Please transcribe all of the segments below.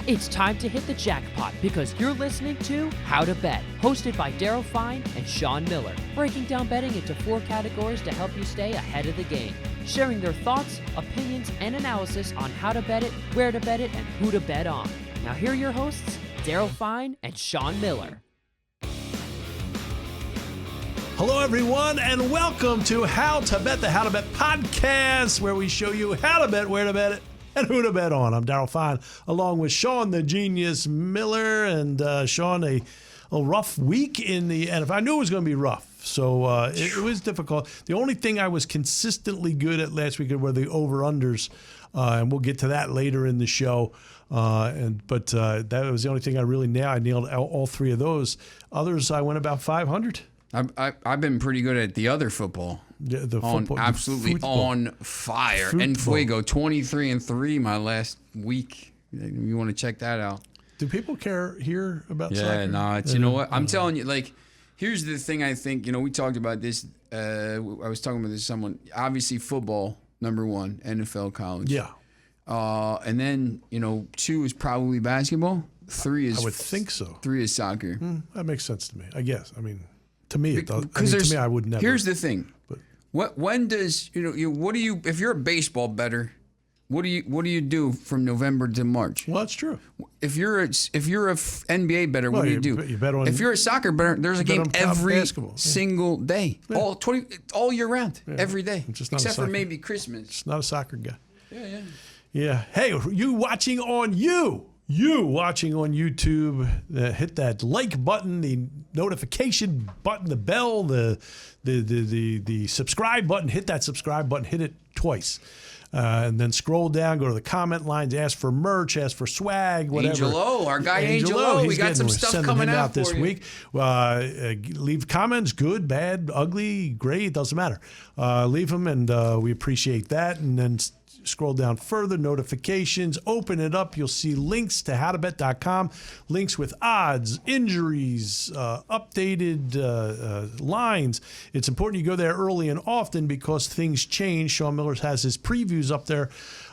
It's time to hit the jackpot because you're listening to How to Bet, hosted by Daryl Fein and Sean Miller, breaking down betting into 4 categories to help you stay ahead of the game, sharing their thoughts, opinions, and analysis on how to bet it, where to bet it, and who to bet on. Now here are your hosts, Daryl Fein and Sean Miller. Hello, everyone, and welcome to How to Bet, the How to Bet podcast, where we show you how to bet, where to bet it, and who to bet on. I'm Daryl Fein, along with Sean, the genius Miller, and Sean, a rough week in the NFL. I knew it was going to be rough, so it was difficult. The only thing I was consistently good at last week were the over-unders, and we'll get to that later in the show. But that was the only thing I really nailed. I nailed all 3 of those. Others, I went about 500. I've been pretty good at the other football. Yeah, the football, absolutely on fire. And Fuego, 23-3 my last week. You want to check that out? Do people care here about soccer? Yeah, no, you know what? I'm telling you, like, here's the thing I think, we talked about this. I was talking about this with someone. Obviously, football, number 1, NFL, college. Yeah. And then, 2 is probably basketball. 3 is... I would think so. 3 is soccer. That makes sense to me, I guess. I mean... To me, it does. To me, I would never. Here's the thing. When does what do you if you're a baseball bettor, what do you do from November to March? Well, that's true. If you're a NBA bettor, what do you do? You bet on. If you're a soccer bettor, there's a game every single day, all year round, every day, except for maybe Christmas. It's not a soccer guy. Yeah. Hey, you watching on YouTube, hit that like button, the notification button, the bell, the subscribe button. Hit that subscribe button. Hit it twice. And then scroll down, go to the comment lines, ask for merch, ask for swag, whatever. Angel O, our guy Angel O, we got some stuff coming out this for week. Leave comments, good, bad, ugly, great, it doesn't matter. Leave them, and we appreciate that. And then scroll down further, notifications, open it up. You'll see links to howtobet.com, links with odds, injuries, updated lines. It's important you go there early and often because things change. Sean Miller has his previews up there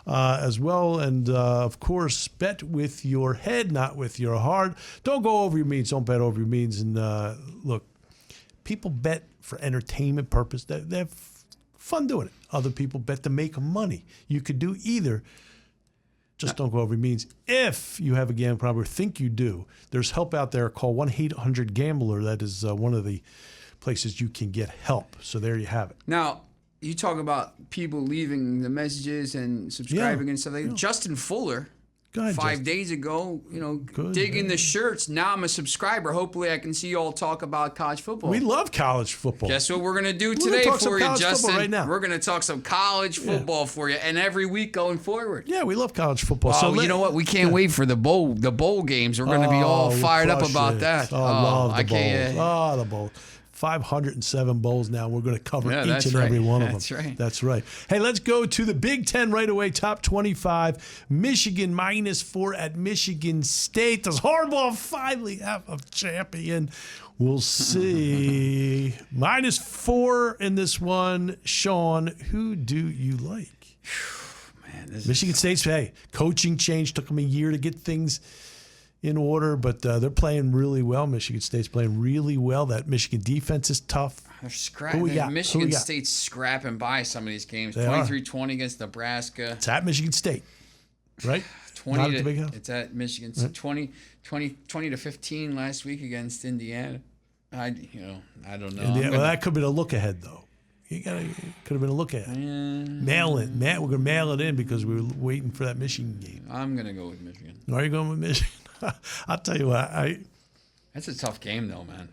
as well. And, of course, bet with your head, not with your heart. Don't go over your means. Don't bet over your means. And, look, people bet for entertainment purpose. They have fun doing it. Other people bet to make money. You could do either. Just don't go over your means. If you have a gambling problem or think you do, there's help out there. Call 1-800-GAMBLER. That is one of the places you can get help. So there you have it. Now, you talk about people leaving the messages and subscribing and stuff like that. Justin Fuller, ahead, 5 days ago, digging the shirts. Now I'm a subscriber. Hopefully I can see you all talk about college football. We love college football. Guess what we're going to do today for you, Justin? Right now. We're going to talk some college football for you, and every week going forward. Yeah, we love college football. Oh, you know what? We can't wait for the bowl games. We're going to be all fired up about that. I love the bowls. The bowls. 507 bowls now. We're going to cover each and every one of them. That's right. That's right. Hey, let's go to the Big Ten right away. Top 25. Michigan -4 at Michigan State. Does Harbaugh finally have a champion? We'll see. -4 in this one. Sean, who do you like? Man, Michigan State's, coaching change. Took them a year to get things in order, but they're playing really well. Michigan State's playing really well. That Michigan defense is tough. They're scrapping. Michigan State's scrapping by some of these games. 23-20 against Nebraska. It's at Michigan State, right? 20 to, it's at Michigan. So 20 to 15 last week against Indiana. I don't know. Well, that could have been a look ahead, though. Could have been a look ahead. Mail it, Matt. We're gonna mail it in because we were waiting for that Michigan game. I'm gonna go with Michigan. Are you going with Michigan? I'll tell you what. That's a tough game, though, man.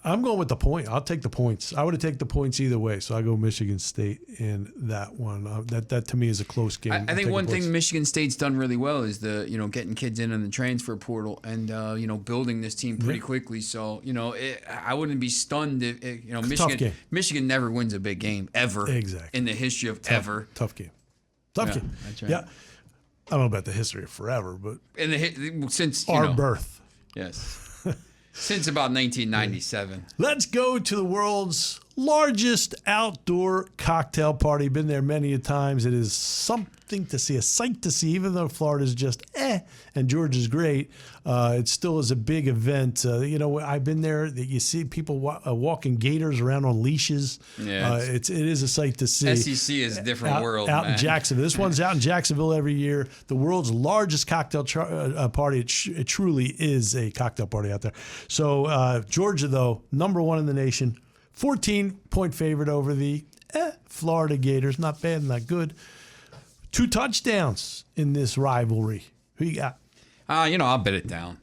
I'm going with the point. I'll take the points. I would have taken the points either way, so I go Michigan State in that one. That to me is a close game. I think one thing Michigan State's done really well is getting kids in on the transfer portal and building this team pretty quickly. So I wouldn't be stunned if Michigan never wins a big game ever in the history of ever. Tough game. That's right. Yeah. I don't know about the history of forever, but since our birth. Yes. Since about 1997. Let's go to the world's largest outdoor cocktail party. Been there many a times. It is something to see, a sight to see, even though Florida's just and Georgia's great. It still is a big event. I've been there. You see people walking gators around on leashes. Yeah, it is a sight to see. SEC is a different world, out man. in Jacksonville. This one's out in Jacksonville every year. The world's largest cocktail party. It truly is a cocktail party out there. So Georgia, though, number one in the nation, 14-point favorite over the Florida Gators. Not bad, not good. 2 touchdowns in this rivalry. Who you got? I'll bet it down.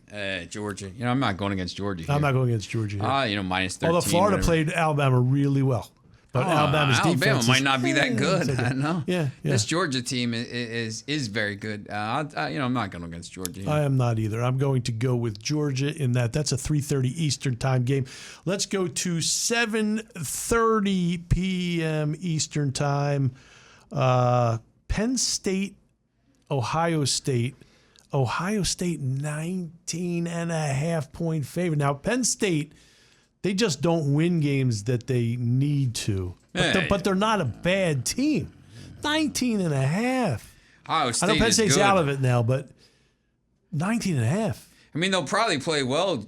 Georgia. I'm not going against Georgia here. I'm not going against Georgia here. Minus 13. Although Florida played Alabama really well. But Alabama might not be that good. I know. Yeah. This Georgia team is very good. I'm not going against Georgia here. I am not either. I'm going to go with Georgia in that. That's a 3:30 Eastern time game. Let's go to 7:30 p.m. Eastern time. Penn State, Ohio State. Ohio State 19.5-point favorite. Now, Penn State, they just don't win games that they need to. But they're not a bad team. 19.5. Ohio State I know Penn State's good. out of it now, but 19.5. I mean, they'll probably play well.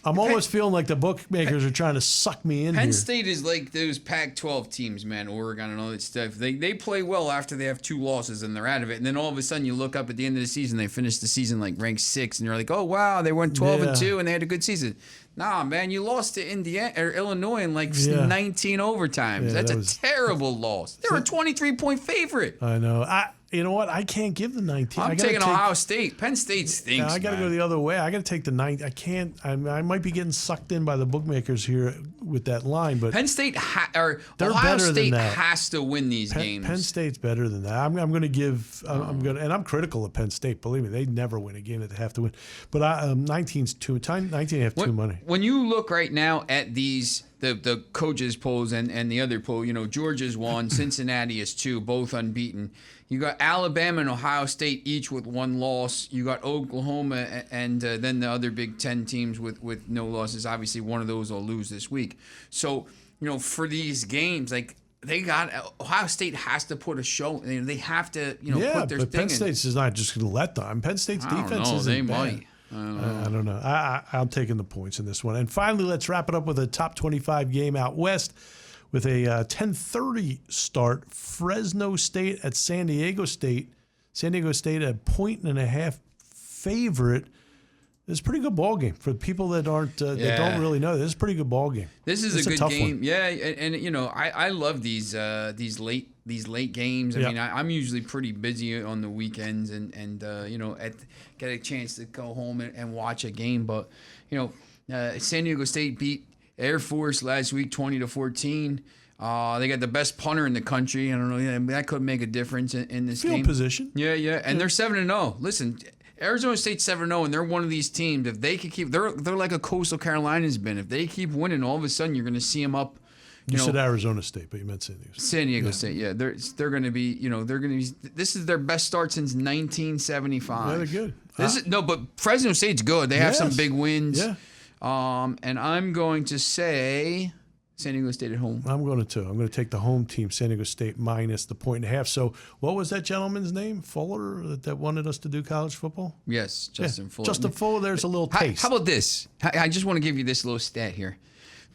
I'm almost feeling like the bookmakers are trying to suck me in here. Penn State is like those Pac-12 teams, man, Oregon and all that stuff. They play well after they have 2 losses and they're out of it. And then all of a sudden you look up at the end of the season, they finish the season like ranked 6th, and you're like, oh, wow, they went 12-2 and they had a good season. Nah, man, you lost to Illinois in like 19 overtimes. That's a terrible loss. They're a 23-point favorite. I know. You know what? I can't give the 19. I'm taking Ohio State. Penn State stinks. I got to go the other way. I got to take the 9. I can't. I might be getting sucked in by the bookmakers here with that line, but Penn State Ohio State has to win these games. Penn State's better than that. I'm going to give. And I'm critical of Penn State. Believe me, they never win a game that they have to win. But 19's too. 19 have too money. When you look right now at these. The coaches polls and the other poll, Georgia's 1, Cincinnati is 2, both unbeaten. You got Alabama and Ohio State each with 1 loss. You got Oklahoma and then the other Big Ten teams with no losses. Obviously, one of those will lose this week. So, for these games, like Ohio State has to put a show. They have to, put their thing in. Penn State's is not just going to let them. Penn State's defense isn't bad. Might. I don't know. I'm taking the points in this one. And finally, let's wrap it up with a top 25 game out west with a 10:30 start. Fresno State at San Diego State. San Diego State a 1.5 favorite. It's a pretty good ball game for people that aren't that don't really know. This is a pretty good ball game. This is a good game. One. Yeah, and I love these late games. I mean, I'm usually pretty busy on the weekends and get a chance to go home and watch a game. But San Diego State beat Air Force last week 20-14. They got the best punter in the country. I don't know, that could make a difference in this game. Field position. Yeah, and they're 7-0. Listen. Arizona State's 7-0, and they're one of these teams. If they could keep, they're like a Coastal Carolina's been. If they keep winning, all of a sudden you're going to see them up. You said Arizona State, but you meant San Diego State. San Diego State, yeah. They're going to be, they're going to be. This is their best start since 1975. Yeah, they're good. But Fresno State's good. They have some big wins. Yeah. And I'm going to say San Diego State at home. I'm going to take the home team, San Diego State, minus the 1.5. So what was that gentleman's name? Fuller, that wanted us to do college football? Yes, Justin Fuller. Justin Fuller, there's a little taste. How about this? I just want to give you this little stat here.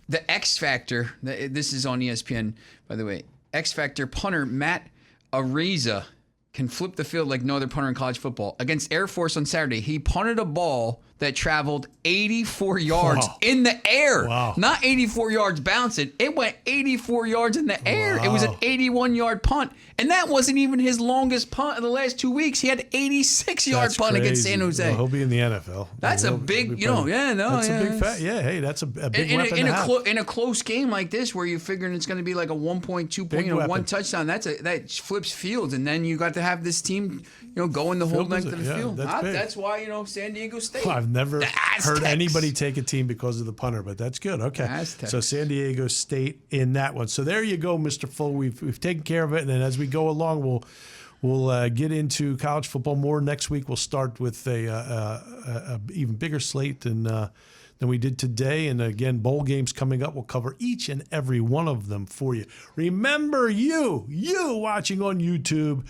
The X Factor, this is on ESPN, by the way. X Factor punter Matt Araiza can flip the field like no other punter in college football. Against Air Force on Saturday, he punted a ball that traveled 84 yards in the air. Wow. Not 84 yards bouncing. It went 84 yards in the air. It was an 81-yard punt. And that wasn't even his longest punt in the last 2 weeks. He had an 86-yard punt against San Jose. Well, he'll be in the NFL. That's a big, That's a big fact. Yeah, hey, that's a big weapon to have. In a close game like this, where you're figuring it's going to be like a 1.2 point, 1 touchdown, that flips fields, and then you got to have this team, going the whole length of the field. That's why San Diego State. Well, I've never heard anybody take a team because of the punter, but that's good. Okay, so San Diego State in that one. So there you go, Mr. Full. We've taken care of it, and then as we go along, we'll get into college football more next week. We'll start with a even bigger slate than than we did today. And again, bowl games coming up. We'll cover each and every one of them for you. Remember, you watching on YouTube,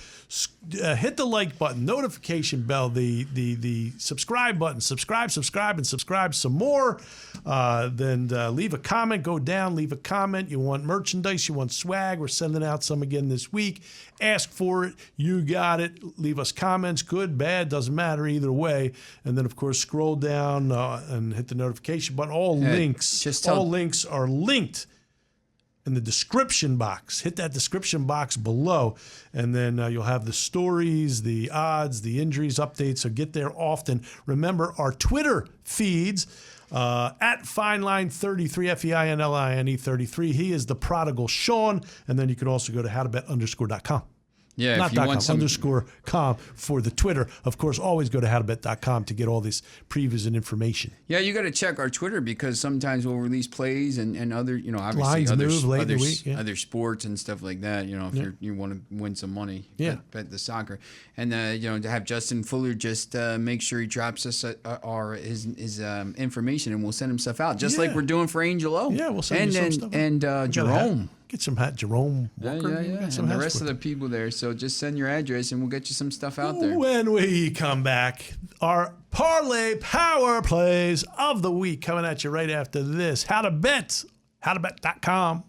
hit the like button, notification bell, the subscribe button, subscribe, and subscribe some more. Then leave a comment, go down, leave a comment. You want merchandise, you want swag. We're sending out some again this week. Ask for it. You got it. Leave us comments, good, bad, doesn't matter either way. And then, of course, scroll down and hit the notification button. All links are linked in the description box. Hit that description box below, and then you'll have the stories, the odds, the injuries updates. So get there often. Remember our Twitter feeds. At FeinLine33, FEINLINE 33. He is the prodigal Sean. And then you can also go to howtobet_.com. Yeah, not if you want some _com for the Twitter. Of course, always go to howtobet.com to get all these previews and information. Yeah, you got to check our Twitter because sometimes we'll release plays and other, obviously lines move late in the week, other sports and stuff like that. If you want to win some money, bet the soccer, and to have Justin Fuller just make sure he drops us his information and we'll send him stuff out just like we're doing for Angel O. Yeah, we'll send you some stuff. And Jerome. Get some Jerome Walker. Yeah. And the rest of the people there. So just send your address and we'll get you some stuff out there. When we come back, our Parlay Power Plays of the week coming at you right after this. HowToBet.com.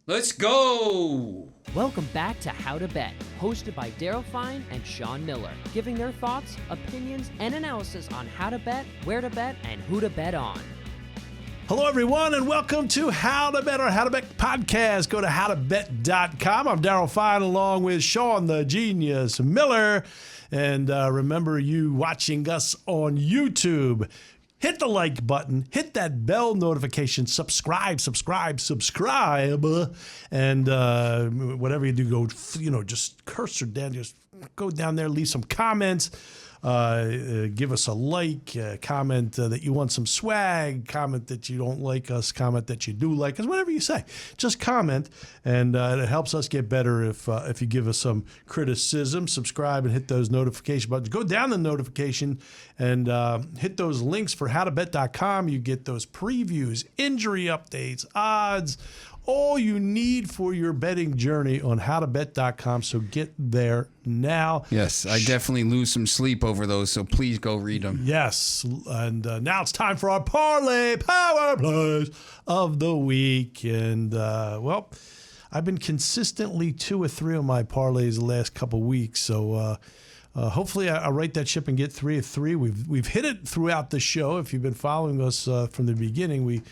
Let's go. Welcome back to How to Bet, hosted by Daryl Fein and Sean Miller, giving their thoughts, opinions, and analysis on how to bet, where to bet, and who to bet on. Hello, everyone, and welcome to How to Bet, our How to Bet podcast. Go to howtobet.com. I'm Daryl Fein along with Sean the Genius Miller. And remember, you watching us on YouTube, hit the like button, hit that bell notification, subscribe. And whatever you do, go, just cursor down, just go down there, leave some comments. Give us a like, comment that you want some swag, comment that you don't like us, comment that you do like us, whatever you say. Just comment, and it helps us get better if you give us some criticism. Subscribe and hit those notification buttons. Go down the notification and hit those links for howtobet.com. You get those previews, injury updates, odds, all you need for your betting journey on howtobet.com. So get there now. Yes, I definitely lose some sleep over those, so please go read them. Yes, and now it's time for our Parlay Power Plays of the week. And, I've been consistently 2 or 3 of my parlays the last couple weeks, so hopefully I right that ship and get 3 of 3. We've hit it throughout the show. If you've been following us from the beginning,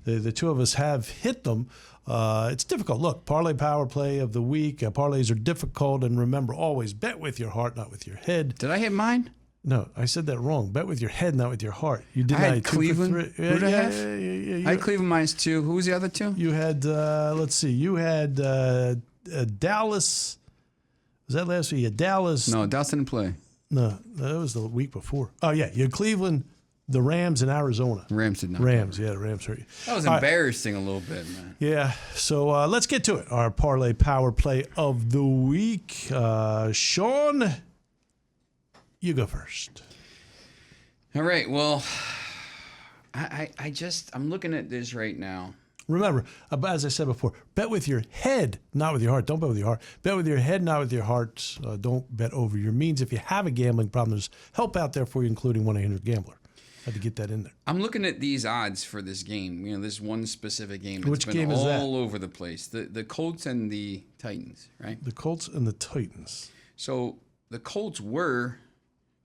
the two of us have hit them. It's difficult. Look, Parlay Power Play of the week. Parlays are difficult. And remember, always bet with your heart, not with your head. Did I hit mine? No, I said that wrong. Bet with your head, not with your heart. You did I had Cleveland. Who did I have? Yeah. I had Cleveland -2. Who was the other two? You had, let's see, you had Dallas. Was that last week? You had Dallas. No, Dallas didn't play. No, that was the week before. Oh, yeah. You had Cleveland, the Rams, and Arizona. Rams did not. The Rams hurt you. That was embarrassing a little bit, man. Yeah. So let's get to it. Our Parlay Power Play of the week. Sean, you go first. All right. Well, I'm looking at this right now. Remember, as I said before, bet with your head, not with your heart. Don't bet with your heart. Bet with your head, not with your heart. Don't bet over your means. If you have a gambling problem, there's help out there for you, including 1-800-GAMBLER. Had to get that in there. I'm looking at these odds for this game. This one specific game. Which game is that? All over the place. The Colts and the Titans, right? The Colts and the Titans. So the Colts were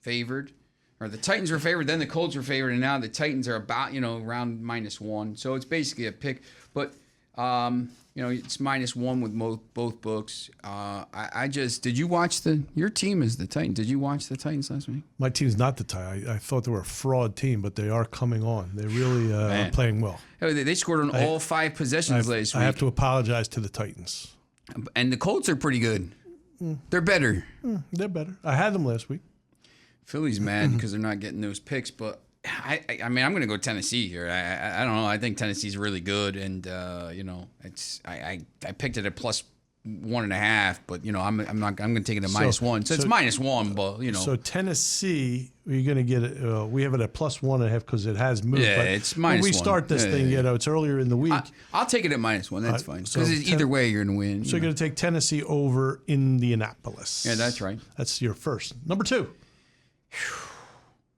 favored, or the Titans were favored, then the Colts were favored, and now the Titans are about, around -1. So it's basically a pick. But, it's -1 with both books. Did you watch your team is the Titans. Did you watch the Titans last week? My team's not the Titans. I thought they were a fraud team, but they are coming on. They really are playing well. They scored on all 5 possessions last week. I have to apologize to the Titans. And the Colts are pretty good. They're better. They're better. I had them last week. Philly's mad because they're not getting those picks, but I mean, I'm going to go Tennessee here. I don't know. I think Tennessee's really good, and I picked it at plus 1.5, but I'm going to take it at -1. So it's -1, but So Tennessee, you're going to get it. We have it at +1.5 because it has moved. Yeah, but it's -1. when we start this thing, it's earlier in the week. I'll take it at -1. That's fine because either way you're going to win. So you're going to take Tennessee over Indianapolis. Yeah, that's right. That's your first. Number 2.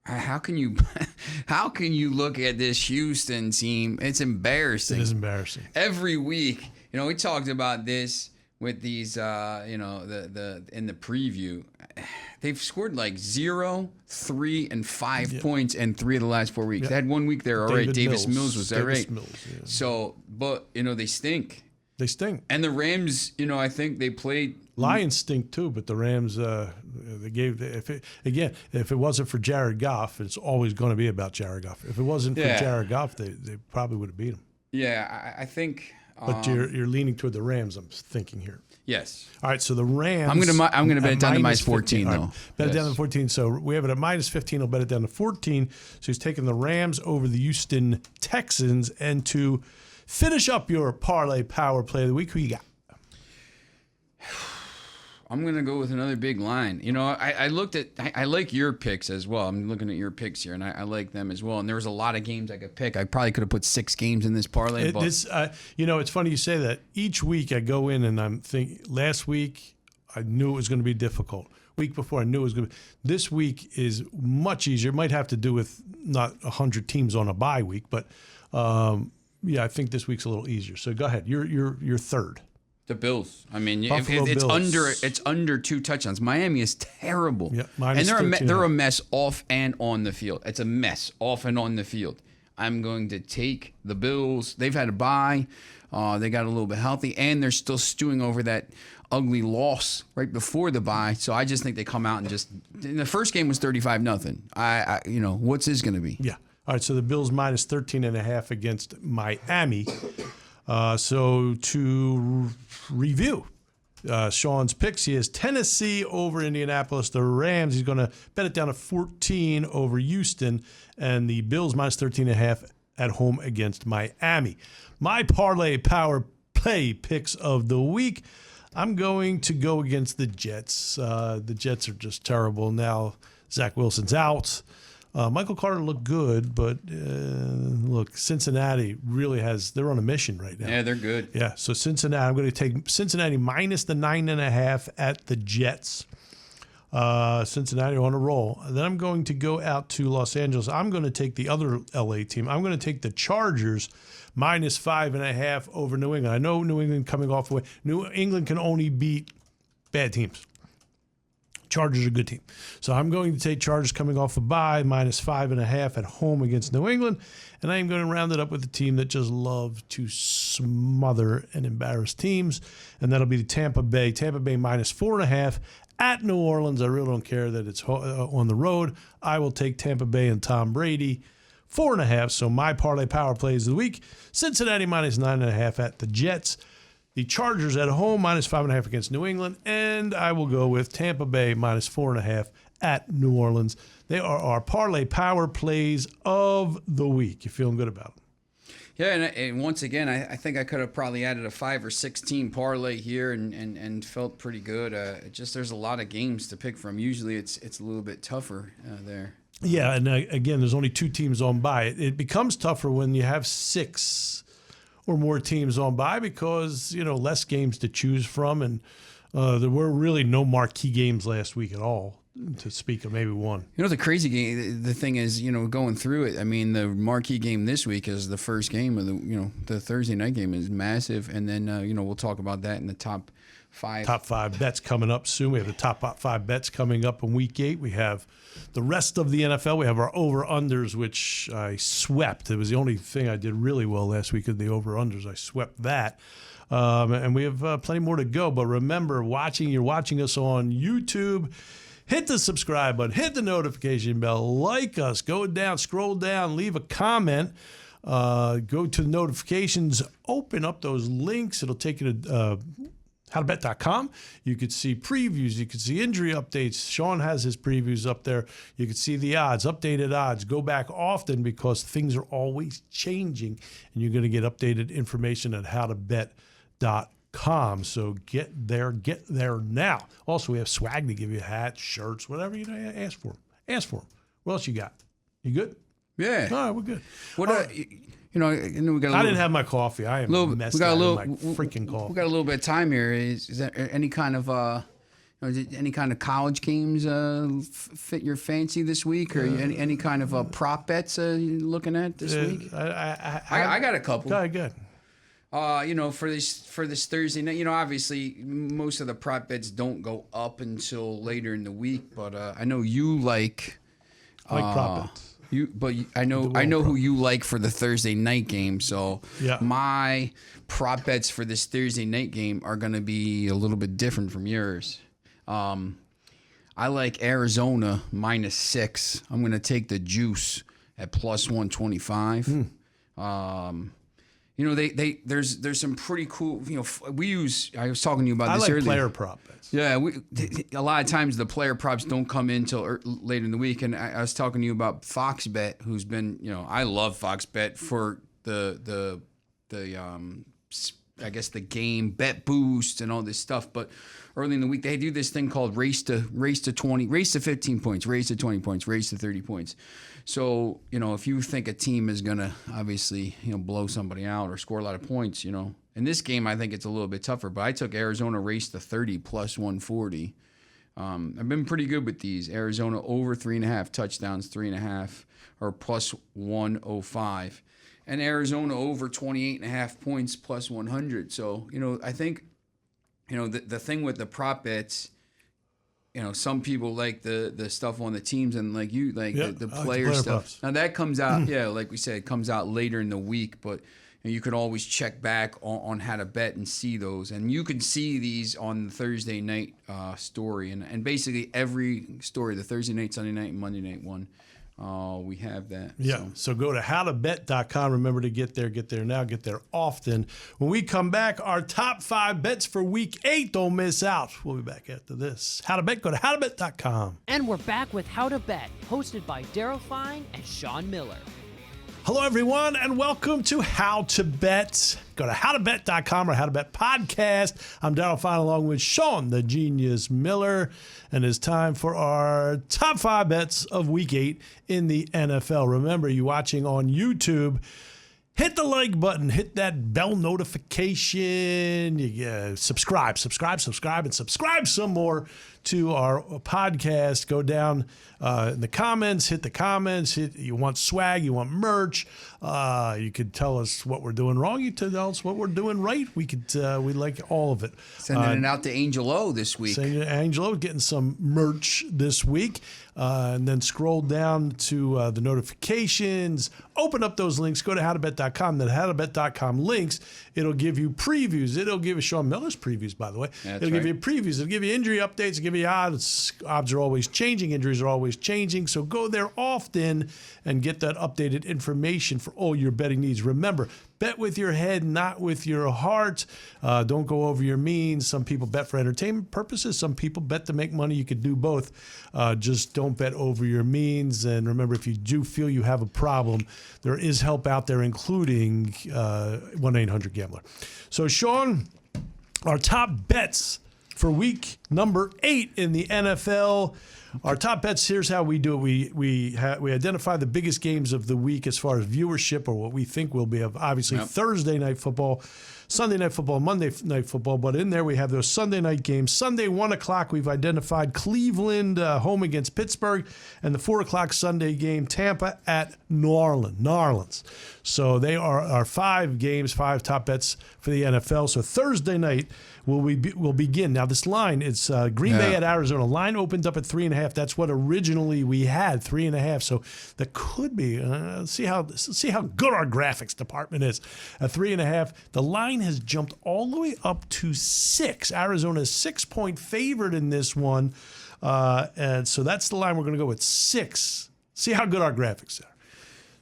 How can you look at this Houston team? It's embarrassing. It is embarrassing. Every week, we talked about this with these, in the preview. They've scored like 0, 3, and 5 points in 3 of the last 4 weeks. They had 1 week there already. Davis Mills was there, right? So, but they stink. They stink. And the Rams, I think they played. Lions stink too, but the Rams, they gave. If it wasn't for Jared Goff, it's always going to be about Jared Goff. If it wasn't for Jared Goff, they probably would have beat him. Yeah, I think. But you're leaning toward the Rams. I'm thinking here. Yes. All right. So the Rams. I'm gonna bet it down to -14 though. Right, bet it down to 14. So we have it at -15. I'll bet it down to 14. So he's taking the Rams over the Houston Texans. And to finish up your parlay power play of the week, who you got? I'm going to go with another big line. I looked at – I like your picks as well. I'm looking at your picks here, and I like them as well. And there was a lot of games I could pick. I probably could have put 6 games in this parlay. It's funny you say that. Each week I go in and I'm thinking – last week I knew it was going to be difficult. Week before I knew it was going to be – this week is much easier. It might have to do with not 100 teams on a bye week, but I think this week's a little easier. So go ahead. You're third. The Bills. I mean, if it's under 2 touchdowns. Miami is terrible. Yeah, and they're a mess off and on the field. It's a mess off and on the field. I'm going to take the Bills. They've had a bye. They got a little bit healthy, and they're still stewing over that ugly loss right before the bye. So I just think they come out and the first game was 35-0. What's this going to be? Yeah. All right. So the Bills -13.5 against Miami. So to review Sean's picks, he has Tennessee over Indianapolis. The Rams, he's going to bet it down to 14 over Houston. And the Bills -13.5 at home against Miami. My parlay power play picks of the week. I'm going to go against the Jets. The Jets are just terrible. Now Zach Wilson's out. Michael Carter looked good, but look, Cincinnati really they're on a mission right now. Yeah, they're good. Yeah, so Cincinnati, I'm going to take Cincinnati minus the 9.5 at the Jets. Cincinnati on a roll. Then I'm going to go out to Los Angeles. I'm going to take the other LA team. I'm going to take the Chargers minus 5.5 over New England. I know New England coming off away. New England can only beat bad teams. Chargers are a good team. So I'm going to take Chargers coming off a bye, minus 5.5 at home against New England. And I am going to round it up with a team that just loves to smother and embarrass teams. And that'll be the Tampa Bay. Tampa Bay minus 4.5 at New Orleans. I really don't care that it's on the road. I will take Tampa Bay and Tom Brady 4.5. So my parlay power plays of the week. Cincinnati minus 9.5 at the Jets. The Chargers at home, minus 5.5 against New England. And I will go with Tampa Bay, minus 4.5 at New Orleans. They are our parlay power plays of the week. You feeling good about them? Yeah, and once again, I think I could have probably added a 5 or 6 team parlay here and felt pretty good. There's a lot of games to pick from. Usually it's a little bit tougher there. Yeah, and again, there's only 2 teams on bye. It becomes tougher when you have 6 or more teams on bye because, less games to choose from. And there were really no marquee games last week at all, to speak of maybe one. The crazy game, the thing is, going through it, I mean, the marquee game this week is the first game of the Thursday night game is massive. And then, we'll talk about that in the top 5. Top 5 bets coming up soon. We have the top 5 bets coming up in week 8. We have the rest of the NFL. We have our over-unders, which I swept. It was the only thing I did really well last week in the over-unders. I swept that. And we have plenty more to go. But remember, you're watching us on YouTube. Hit the subscribe button. Hit the notification bell. Like us. Go down, scroll down, leave a comment. Go to the notifications. Open up those links. It'll take you to HowToBet.com. You could see previews. You could see injury updates. Sean has his previews up there. You could see the odds, updated odds. Go back often because things are always changing, and you're going to get updated information at HowToBet.com. HowToBet.com. So get there now. Also, we have swag to give you: hats, shirts, whatever you ask for. Ask for them. What else you got? You good? Yeah. All right, we're good. What? We got. I didn't have my coffee. I am messed up with my freaking coffee. We got a little bit of time here. Is there any kind of any kind of college games fit your fancy this week, or any kind of prop bets you're looking at this week? I got a couple. Go ahead. For this Thursday night, obviously most of the prop bets don't go up until later in the week, but I know you like prop bets. I know who you like for the Thursday night game. So my prop bets for this Thursday night game are going to be a little bit different from yours. I like Arizona -6. I'm going to take the juice at +125. There's some pretty cool. I was talking to you about this earlier. Player prop bets. Yeah, a lot of times the player props don't come in till later in the week, and I was talking to you about Fox Bet, who's been, I love Fox Bet for the I guess the game bet boost and all this stuff, but early in the week they do this thing called race to 20, race to 15 points, race to 20 points, race to 30 points. So, if you think a team is going to obviously, blow somebody out or score a lot of points, in this game, I think it's a little bit tougher, but I took Arizona race to 30 +140. I've been pretty good with these. Arizona over 3.5 touchdowns, 3.5 or +105. And Arizona over 28.5 points +100. So, I think, the thing with the prop bets, some people like the stuff on the teams, and like you like the player stuff. Props. Now that comes out, like we said, it comes out later in the week, but you could always check back on how to bet and see those. And you can see these on the Thursday night story, and basically every story, the Thursday night, Sunday night, and Monday night one. We have that. Yeah. So go to HowToBet.com. Remember to get there now, get there often. When we come back, our top 5 bets for week 8. Don't miss out. We'll be back after this. HowToBet. Go to HowToBet.com. And we're back with How to Bet, hosted by Daryl Fein and Sean Miller. Hello, everyone, and welcome to How to Bet. Go to HowToBet.com or How to Bet Podcast. I'm Daryl Fein along with Sean, the Genius Miller, and it's time for our top 5 bets of Week 8 in the NFL. Remember, you're watching on YouTube. Hit the like button, hit that bell notification, subscribe, and subscribe some more to our podcast. Go down in the comments, hit the comments. You want swag, you want merch. You could tell us what we're doing wrong. You tell us what we're doing right. We like all of it. Sending it out to Angel O this week. Sending it to Angel O, getting some merch this week. And then scroll down to the notifications. Open up those links. Go to HowToBet.com. Then HowToBet.com links. It'll give you previews. It'll give you Sean Miller's previews, by the way. It'll give you previews. It'll give you injury updates. It'll give you odds. Odds are always changing. Injuries are always changing. So go there often and get that updated information for all your betting needs. Remember, bet with your head, not with your heart. Don't go over your means. Some people bet for entertainment purposes. Some people bet to make money. You could do both. Just don't bet over your means. And remember, if you do feel you have a problem, there is help out there, including 1-800-GAMBLER. So, Sean, our top bets for week number 8 in the NFL. Our top bets, here's how we do it. We identify the biggest games of the week as far as viewership, or what we think will be, of obviously Thursday night football, Sunday night football, Monday night football. But in there we have those Sunday night games. Sunday, 1 o'clock, we've identified Cleveland home against Pittsburgh, and the 4 o'clock Sunday game, Tampa at New Orleans. So they are our 5 games, 5 top bets for the NFL. So Thursday night we'll begin. Now this line, it's Green Bay at Arizona. Line opened up at 3.5. That's what originally we had, 3.5. So that could be. Let's see how good our graphics department is. At 3.5, the line has jumped all the way up to 6. Arizona is 6-point favored in this one, and so that's the line we're going to go with, 6. See how good our graphics are.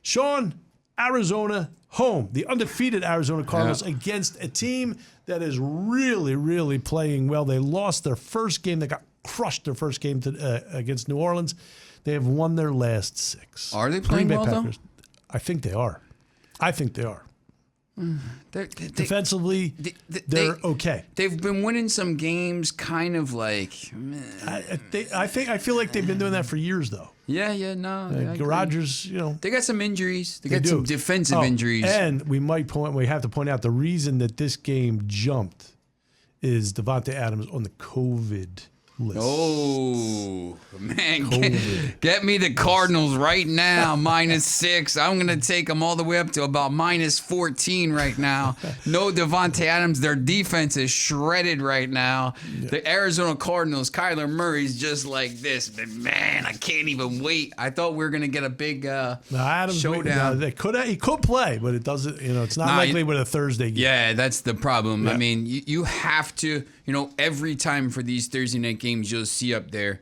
Sean, Arizona home, the undefeated Arizona Cardinals against a team that is really, really playing well. They lost their first game. They got crushed their first game against New Orleans. They have won their last 6. Are they playing well, though? I think they are. Defensively, they're okay. They've been winning some games, kind of like. I feel like they've been doing that for years, though. No. Rodgers, they got some injuries. They got some defensive injuries, and we have to point out the reason that this game jumped is Davante Adams on the COVID list. Oh, man. Get me the Cardinals right now, -6. I'm going to take them all the way up to about -14 right now. No Davante Adams. Their defense is shredded right now. Yeah. The Arizona Cardinals, Kyler Murray's just like this. But, man, I can't even wait. I thought we were going to get a big showdown. He could play, but it doesn't. It's not likely with a Thursday game. Yeah, that's the problem. Yeah. I mean, you have to, every time for these Thursday night games, you'll see up there,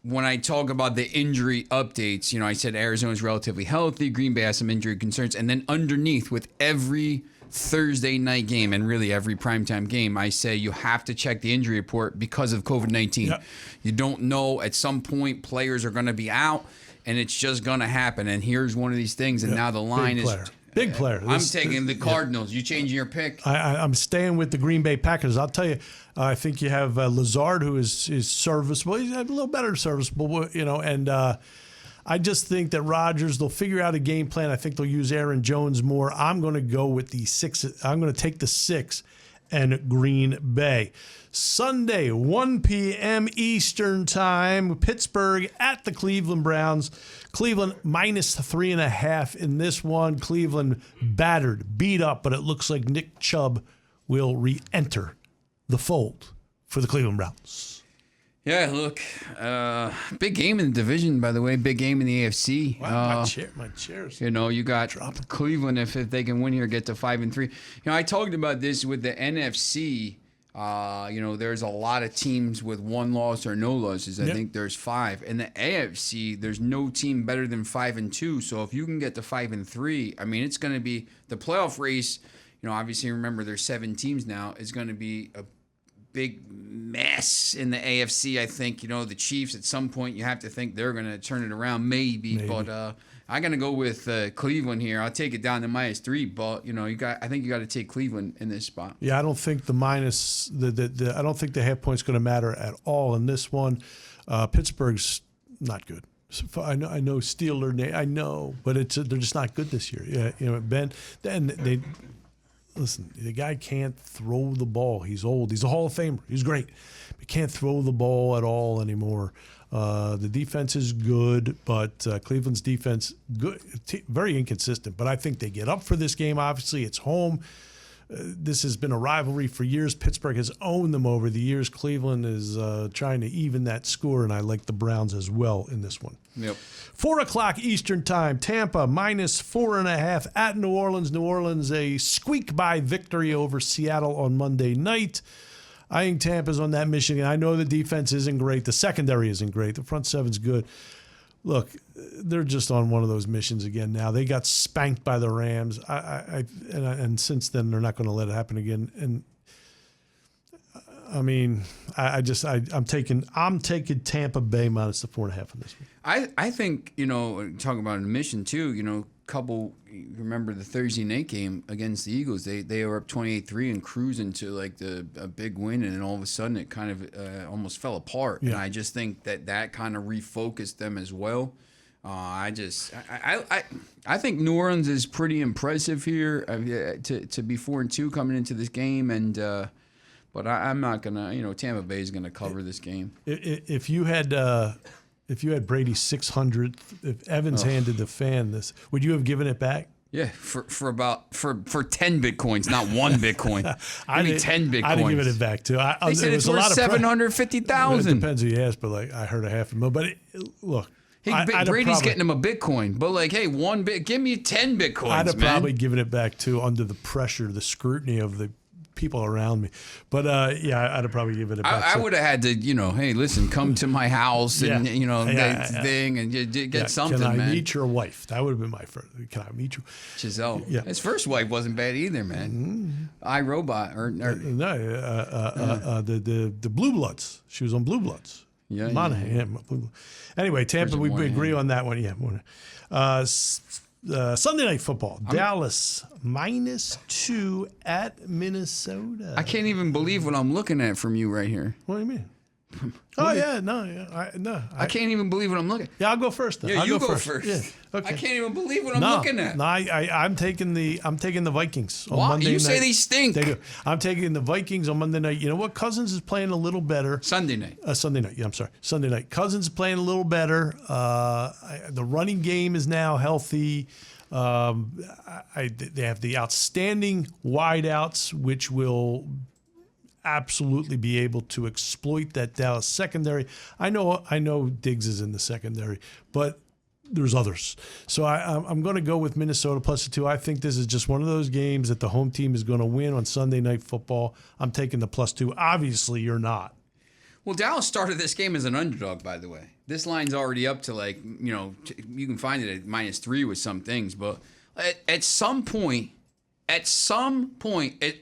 when I talk about the injury updates, I said Arizona's relatively healthy, Green Bay has some injury concerns, and then underneath with every Thursday night game and really every primetime game, I say you have to check the injury report because of COVID-19. Yep. You don't know, at some point players are going to be out, and it's just going to happen, and here's one of these things, and now the line is... Big player. I'm taking the Cardinals. You changing your pick? I'm staying with the Green Bay Packers. I'll tell you, I think you have Lazard, who is serviceable. He's a little better serviceable, and I just think that Rodgers, they'll figure out a game plan. I think they'll use Aaron Jones more. I'm going to go with the 6. I'm going to take the 6 and Green Bay. Sunday, 1 p.m. Eastern Time, Pittsburgh at the Cleveland Browns. Cleveland -3.5 in this one. Cleveland battered, beat up, but it looks like Nick Chubb will re-enter the fold for the Cleveland Browns. Yeah, look, big game in the division, by the way. Big game in the AFC. Wow, my chairs. You got Cleveland if they can win here, get to 5-3. I talked about this with the NFC. There's a lot of teams with 1 loss or no losses. I think there's 5. In the AFC, there's no team better than 5-2. So if you can get to 5-3, I mean, it's going to be the playoff race. Obviously, remember there's 7 teams now. It's going to be a big mess in the AFC. I think the Chiefs at some point you have to think they're going to turn it around, maybe. But I'm going to go with Cleveland here. I'll take it down to -3, but I think you got to take Cleveland in this spot. Yeah, I don't think I don't think the half point's going to matter at all in this one. Pittsburgh's not good. I know Steeler. I know, but they're just not good this year. Yeah, Ben. Then they. Listen, the guy can't throw the ball. He's old. He's a Hall of Famer. He's great. But can't throw the ball at all anymore. The defense is good, but Cleveland's defense, good, very inconsistent. But I think they get up for this game. Obviously, it's home. This has been a rivalry for years. Pittsburgh has owned them over the years. Cleveland is trying to even that score, and I like the Browns as well in this one. Yep. 4 o'clock Eastern Time. Tampa -4.5 at New Orleans. New Orleans a squeak-by victory over Seattle on Monday night. I think Tampa's on that mission. I know the defense isn't great. The secondary isn't great. The front seven's good. Look, they're just on one of those missions again now. They got spanked by the Rams. And since then, they're not going to let it happen again. And I mean, I'm taking Tampa Bay minus the 4.5 in this one. I think, talking about a mission too, remember the Thursday night game against the Eagles, they were up 28-3 and cruising to a big win, and then all of a sudden it kind of almost fell apart. Yeah. And I just think that kind of refocused them as well. I think New Orleans is pretty impressive here to be 4-2 coming into this game, and but I'm not gonna, Tampa Bay is gonna cover this game. If you had Brady's 600th, if Evans handed the fan this, would you have given it back? Yeah, for 10 bitcoins, not 1 Bitcoin. I mean 10 bitcoins. I'd have given it back too. They said it's worth 750,000. It depends who you ask, but I heard $500,000. But look. Brady's getting him a Bitcoin, but hey, give me 10 Bitcoins. I'd have probably given it back too under the pressure, the scrutiny of the people around me. But I'd have probably given it back. I would have had to, hey, listen, come to my house and thing and get something. Can I man. meet your wife? That would have been my first. Can I meet you? Giselle. Yeah. His first wife wasn't bad either, man. Mm-hmm. iRobot the Blue Bloods. She was on Blue Bloods. Yeah. Monahan. Yeah. Anyway, Tampa, we agree on that one. Yeah. Sunday night football. Dallas -2 at Minnesota. I can't even believe what I'm looking at from you right here. What do you mean? I can't even believe what I'm looking at. Yeah, I'll go first then. Yeah, you go first. Yeah. Okay. I can't even believe what I'm looking at. No, I'm taking the Vikings on What? Monday night. You say they stink. They do. I'm taking the Vikings on Monday night. You know what? Cousins is playing a little better. Sunday night. Sunday night. Yeah, I'm sorry. Sunday night. Cousins is playing a little better. The running game is now healthy. They have the outstanding wideouts, which will absolutely be able to exploit that Dallas secondary. I know Diggs is in the secondary, but there's others. So I'm going to go with Minnesota +2. I think this is just one of those games that the home team is going to win on Sunday Night Football. I'm taking the +2. Obviously, you're not. Well, Dallas started this game as an underdog, by the way. This line's already up to you can find it at -3 with some things, but at some point,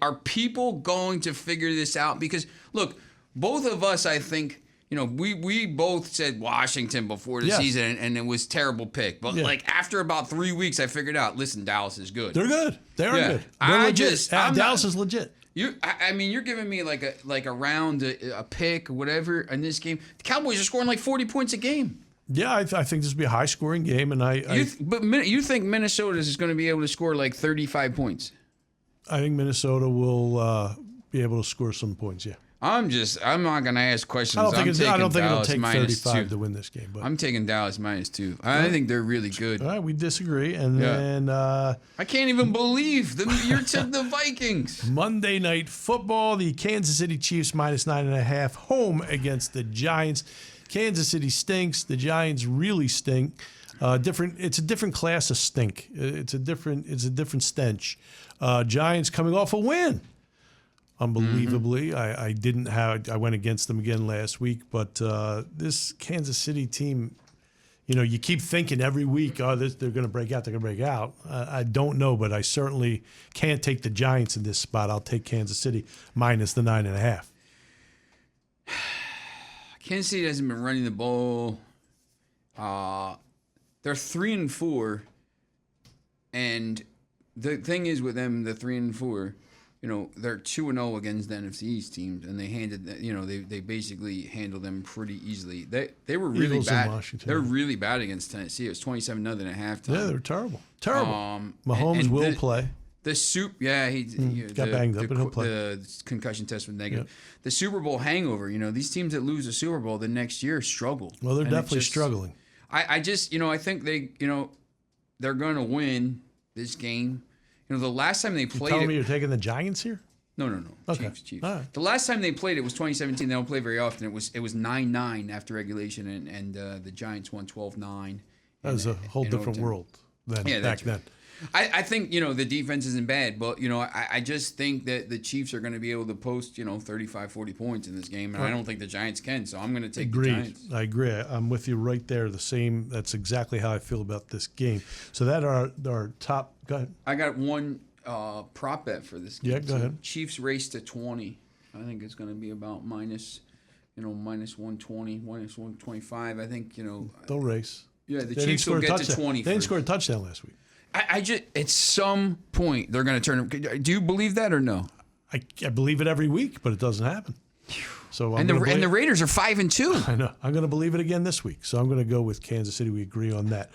are people going to figure this out? Because, look, both of us, I think, we both said Washington before the season, and it was a terrible pick. But, after about 3 weeks, I figured out, listen, Dallas is good. They're good. They are good. They're legit. Dallas is legit. You're giving me like a round, a pick, whatever in this game. The Cowboys are scoring like 40 points a game. Yeah, I think this will be a high-scoring game, and But you think Minnesota is going to be able to score like 35 points? I think Minnesota will be able to score some points. Yeah. I'm not going to ask questions. I don't think it'll take -2 to win this game. But I'm taking Dallas -2. I think they're really good. All right, we disagree, and then I can't even believe you took the Vikings. Monday Night Football, the Kansas City Chiefs -9.5 home against the Giants. Kansas City stinks. The Giants really stink. It's a different class of stink. It's a different stench. Giants coming off a win. Unbelievably, I went against them again last week, but this Kansas City team, you keep thinking every week, they're going to break out. They're going to break out. I don't know, but I certainly can't take the Giants in this spot. I'll take Kansas City -9.5. Kansas City hasn't been running the ball. They're 3-4, and the thing is with them, the 3-4. They're 2-0 against the NFC East teams, and they they basically handled them pretty easily. They were really Eagles bad. In Washington. They're really bad against Tennessee. It was 27-0 at halftime. Yeah, they were terrible. Mahomes will play. He got banged up, but he'll play. The concussion test was negative. Yep. The Super Bowl hangover. These teams that lose the Super Bowl the next year struggle. Well, they're definitely struggling. I think they're going to win this game. The last time they played, telling me you're taking the Giants here? No. Okay. Chiefs. All right. The last time they played, it was 2017. They don't play very often. It was 9-9 after regulation, and the Giants won 12-9. That was a whole different world back then. I think the defense isn't bad, but I just think that the Chiefs are going to be able to post 35, 40 points in this game, and I don't think the Giants can. So I'm going to take the Giants. I agree. I'm with you right there. The same. That's exactly how I feel about this game. So that are our top. Go ahead. I got one prop bet for this game. Yeah, go ahead. Chiefs race to 20. I think it's going to be about -120, -125. I think they'll race. Yeah, the Chiefs will get to 20. They didn't score a touchdown last week. I just at some point they're going to turn. Do you believe that or no? I believe it every week, but it doesn't happen. So and the Raiders are 5-2. I know. I'm going to believe it again this week. So I'm going to go with Kansas City. We agree on that.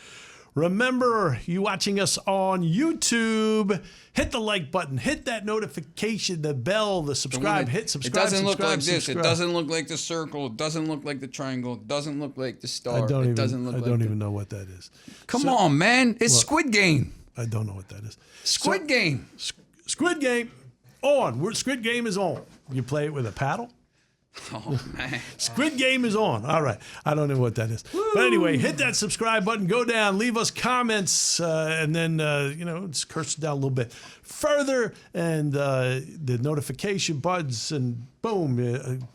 Remember, you watching us on YouTube, hit the like button, hit that notification, the bell, the subscribe, hit subscribe. It doesn't look like this. It doesn't look like the circle. It doesn't look like the triangle. It doesn't look like the star. I don't even know what that is. Come on, man. It's Squid Game. I don't know what that is. Squid Game. Squid Game on. Squid Game is on. You play it with a paddle? Oh, man. Squid Game is on. All right. I don't know what that is. Woo. But anyway, hit that subscribe button. Go down. Leave us comments. And then, just curse it down a little bit further. And the notification buttons. And boom.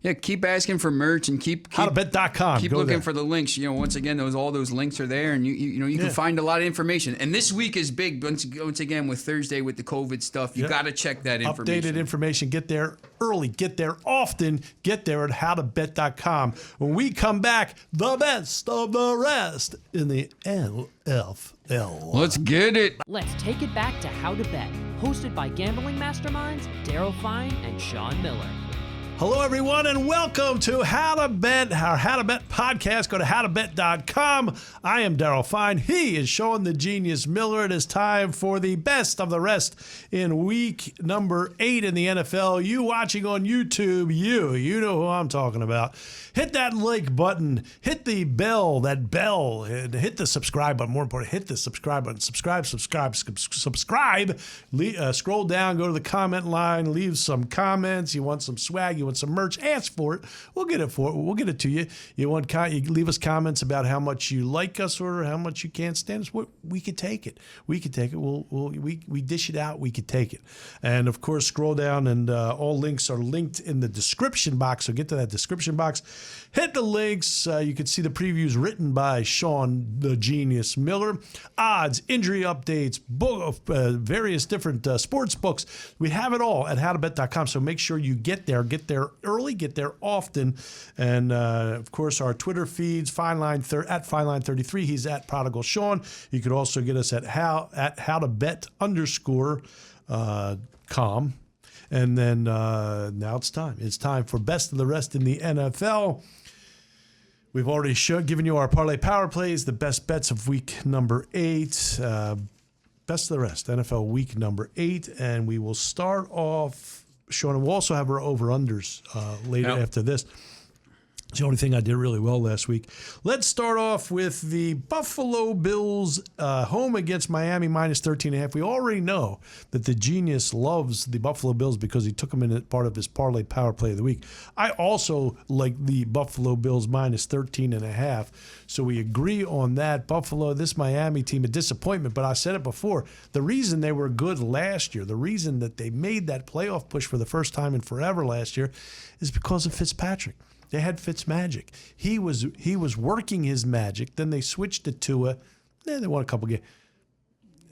Yeah, keep asking for merch and keep HowToBet.com. Keep looking for the links. Once again, all those links are there, and you can find a lot of information. And this week is big. Once again, with Thursday with the COVID stuff, you got to check that information. Updated information. Get there early. Get there often. Get there at HowToBet.com. When we come back, the best of the rest in the LFL. Let's get it. Let's take it back to How to Bet, hosted by gambling masterminds Daryl Fein and Sean Miller. Hello, everyone, and welcome to How to Bet, our How to Bet podcast. Go to HowToBet.com. I am Daryl Fein. He is Sean the Genius Miller. It is time for the best of the rest in week number 8 in the NFL. You watching on YouTube, you know who I'm talking about. Hit that like button. Hit the bell, and hit the subscribe button. More important, hit the subscribe button. Subscribe. Scroll down, go to the comment line, leave some comments. You want some swag, you want some merch, ask for it. We'll get it to you. You leave us comments about how much you like us or how much you can't stand us. We could take it. We dish it out. We could take it. And of course, scroll down, and all links are linked in the description box. So get to that description box. Hit the links. You can see the previews written by Sean the Genius Miller. Odds, injury updates, various different sports books. We have it all at HowToBet.com. So make sure you get there early, get there often. And of course, our Twitter feeds, at FineLine33. He's at Prodigal Sean. You could also get us at HowToBet_com. And then now it's time. It's time for best of the rest in the NFL. We've already given you our Parlay Power Plays, the best bets of week number 8. Best of the rest, NFL week number 8. And we will start off, Sean, and we'll also have our over-unders later after this. It's the only thing I did really well last week. Let's start off with the Buffalo Bills home against Miami minus 13.5. We already know that the genius loves the Buffalo Bills because he took them in part of his Parlay Power Play of the week. I also like the Buffalo Bills minus 13.5. So we agree on that. Buffalo, this Miami team, a disappointment. But I said it before, the reason they were good last year, the reason that they made that playoff push for the first time in forever last year is because of Fitzpatrick. They had Fitzmagic. He was working his magic. Then they switched to Tua. They won a couple games.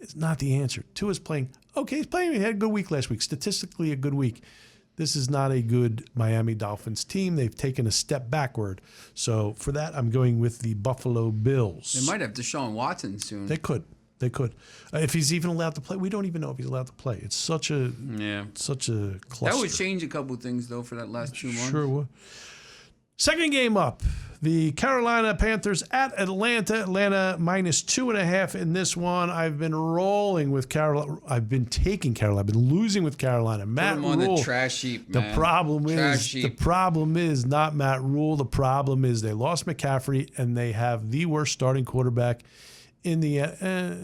It's not the answer. Tua's playing. Okay, he's playing. He had a good week last week. Statistically, a good week. This is not a good Miami Dolphins team. They've taken a step backward. So for that, I'm going with the Buffalo Bills. They might have Deshaun Watson soon. They could. If he's even allowed to play, we don't even know if he's allowed to play. It's such a cluster. That would change a couple of things though for that last 2 months. Sure would. Second game up, the Carolina Panthers at Atlanta. Atlanta minus 2.5 in this one. I've been rolling with Carolina. I've been taking Carolina. I've been losing with Carolina. Matt Rule. Put him on the trash heap, man. The problem is not Matt Rule. The problem is they lost McCaffrey and they have the worst starting quarterback in the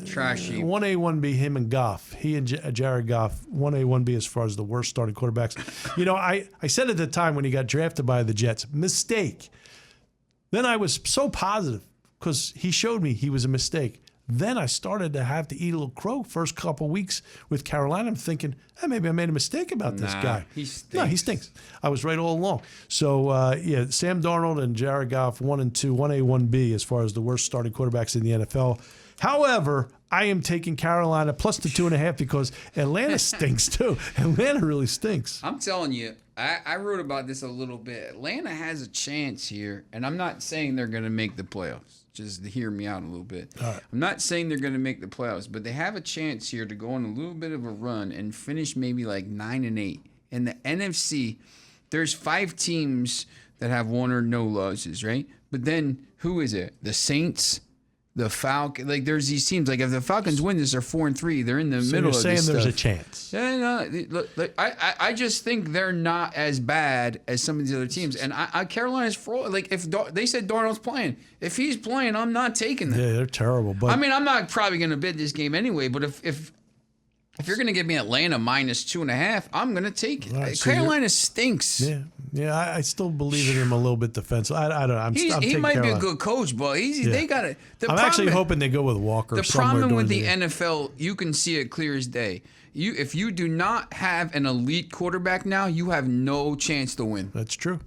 trash heap. 1A, 1B, him and Goff. He and Jared Goff, 1A, 1B as far as the worst starting quarterbacks. I said at the time when he got drafted by the Jets, mistake. Then I was so positive because he showed me he was a mistake. Then I started to have to eat a little crow first couple weeks with Carolina. I'm thinking, maybe I made a mistake about this guy. He stinks. No, he stinks. I was right all along. So, Sam Darnold and Jared Goff, 1 and 2, 1A, 1B as far as the worst starting quarterbacks in the NFL. However, I am taking Carolina plus the 2.5 because Atlanta stinks too. Atlanta really stinks. I'm telling you, I wrote about this a little bit. Atlanta has a chance here, and I'm not saying they're going to make the playoffs. Just to hear me out a little bit. All right. I'm not saying they're going to make the playoffs, but they have a chance here to go on a little bit of a run and finish maybe like 9-8. In the NFC, there's 5 teams that have 1 or no losses, right? But then who is it? The Saints, the Falcons. Like there's these teams. Like if the Falcons win this, they're 4-3. They're in the middle of this saying there's stuff. A chance. Yeah, no. Look, I just think they're not as bad as some of these other teams. And Carolina's fraud. Like if they said Darnold's playing, if he's playing, I'm not taking that. Yeah, they're terrible. But I mean, I'm not probably going to bid this game anyway. But if you're going to give me Atlanta minus 2.5, I'm going to take it. Right, Carolina stinks. Yeah. I still believe in him a little bit defensive. I don't know. He might Carolina. be a good coach, but they got it. I'm actually hoping they go with Walker. The problem with the NFL, you can see it clear as day. If you do not have an elite quarterback now, you have no chance to win. That's true.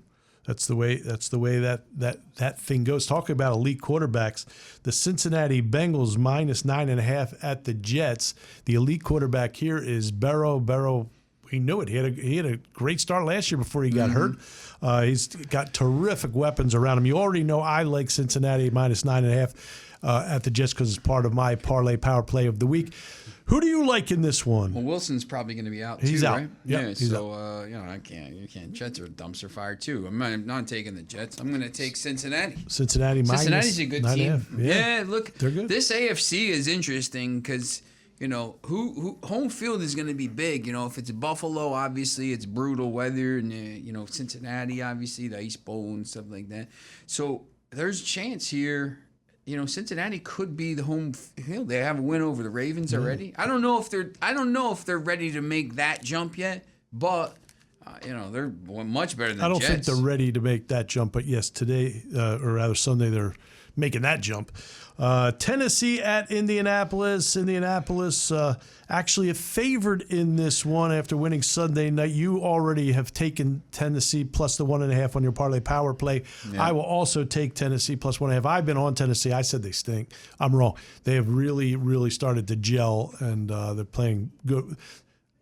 That's the way that thing goes. Talking about elite quarterbacks, the Cincinnati Bengals -9.5 at the Jets. The elite quarterback here is Burrow. Burrow, we knew it. He had a great start last year before he got hurt. He's got terrific weapons around him. You already know I like Cincinnati -9.5 at the Jets because it's part of my Parlay Power Play of the week. Who do you like in this one? Well, Wilson's probably going to be out. He's too, out. Right? Yep, yeah. he's So you can't. Jets are a dumpster fire too. I'm not taking the Jets. I'm going to take Cincinnati. Cincinnati's a good team. Yeah, look, they're good. This AFC is interesting because who home field is going to be big. If it's Buffalo, obviously it's brutal weather, and Cincinnati, obviously the Ice Bowl and stuff like that. So there's a chance here. Cincinnati could be the home field. They have a win over the Ravens already. I don't know if they're ready to make that jump yet, but they're much better than I don't Jets. think they're ready to make that jump, but yes, today or rather Sunday they're making that jump. Tennessee at Indianapolis. Indianapolis actually a favored in this one after winning Sunday night. You already have taken Tennessee plus the 1.5 on your Parlay Power Play. Yeah. I will also take Tennessee plus 1.5. I've been on Tennessee. I said they stink. I'm wrong. They have really, really started to gel, and they're playing good.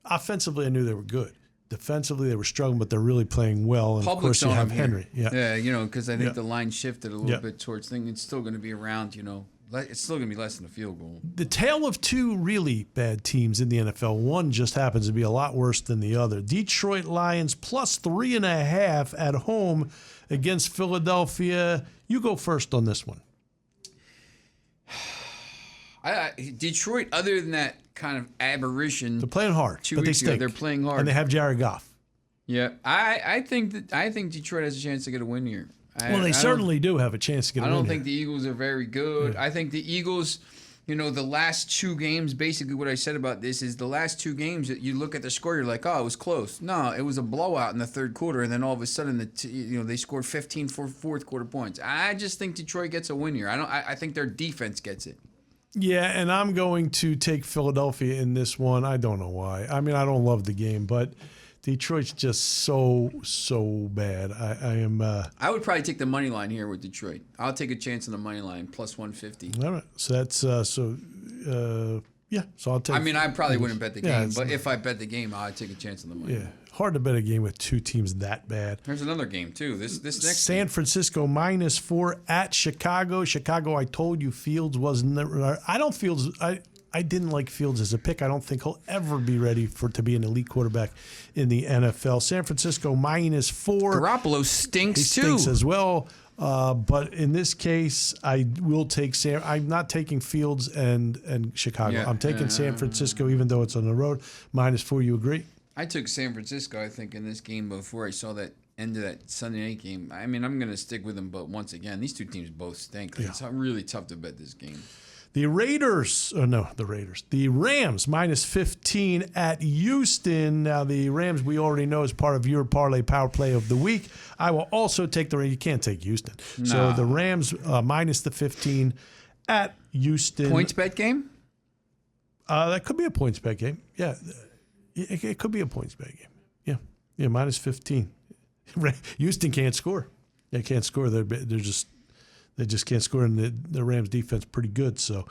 Offensively, I knew they were good. Defensively, they were struggling, but they're really playing well. And Publix of course, you have Henry. Yeah, because I think the line shifted a little bit towards things. It's still going to be around, it's still going to be less than a field goal. The tale of two really bad teams in the NFL. One just happens to be a lot worse than the other. Detroit Lions plus 3.5 at home against Philadelphia. You go first on this one. Detroit, other than that kind of aberration, they're playing hard. 2 but weeks they ago, stink. they're playing hard, and they have Jared Goff. Yeah, I think Detroit has a chance to get a win here. They certainly do have a chance to get a win. I don't think the Eagles are very good. Yeah. I think the Eagles, the last two games, basically what I said about this is the last two games that you look at the score, you're like, oh, it was close. No, it was a blowout in the third quarter, and then all of a sudden, they scored 15 fourth quarter points. I just think Detroit gets a win here. I think their defense gets it. Yeah, and I'm going to take Philadelphia in this one. I don't know why. I mean, I don't love the game, but Detroit's just so bad. I would probably take the money line here with Detroit. I'll take a chance on the money line plus 150. All right. So that's yeah. So I'll take. I mean, I probably wouldn't bet the game, but if I bet the game, I'd take a chance on the money. Yeah, hard to bet a game with two teams that bad. There's another game too. This next San Francisco -4 at Chicago. Chicago. I told you Fields wasn't. I didn't like Fields as a pick. I don't think he'll ever be ready to be an elite quarterback in the NFL. San Francisco -4. Garoppolo stinks he stinks as well. But in this case, I will take I'm not taking Fields and Chicago. I'm taking San Francisco, even though it's on the road. -4. You agree? I took San Francisco, I think, in this game before I saw that end of that Sunday night game. I mean, I'm going to stick with them, but once again, these two teams both stink. It's really tough to bet this game. The Rams -15 at Houston. Now, the Rams we already know is part of your Parlay Power Play of the week. I will also take the Rams. You can't take Houston. No. So the Rams -15 at Houston. Points bet game? That could be a points bet game. Yeah, it could be a points bet game. Yeah, -15. Houston can't score. They can't score. They just can't score, and the Rams defense pretty good. So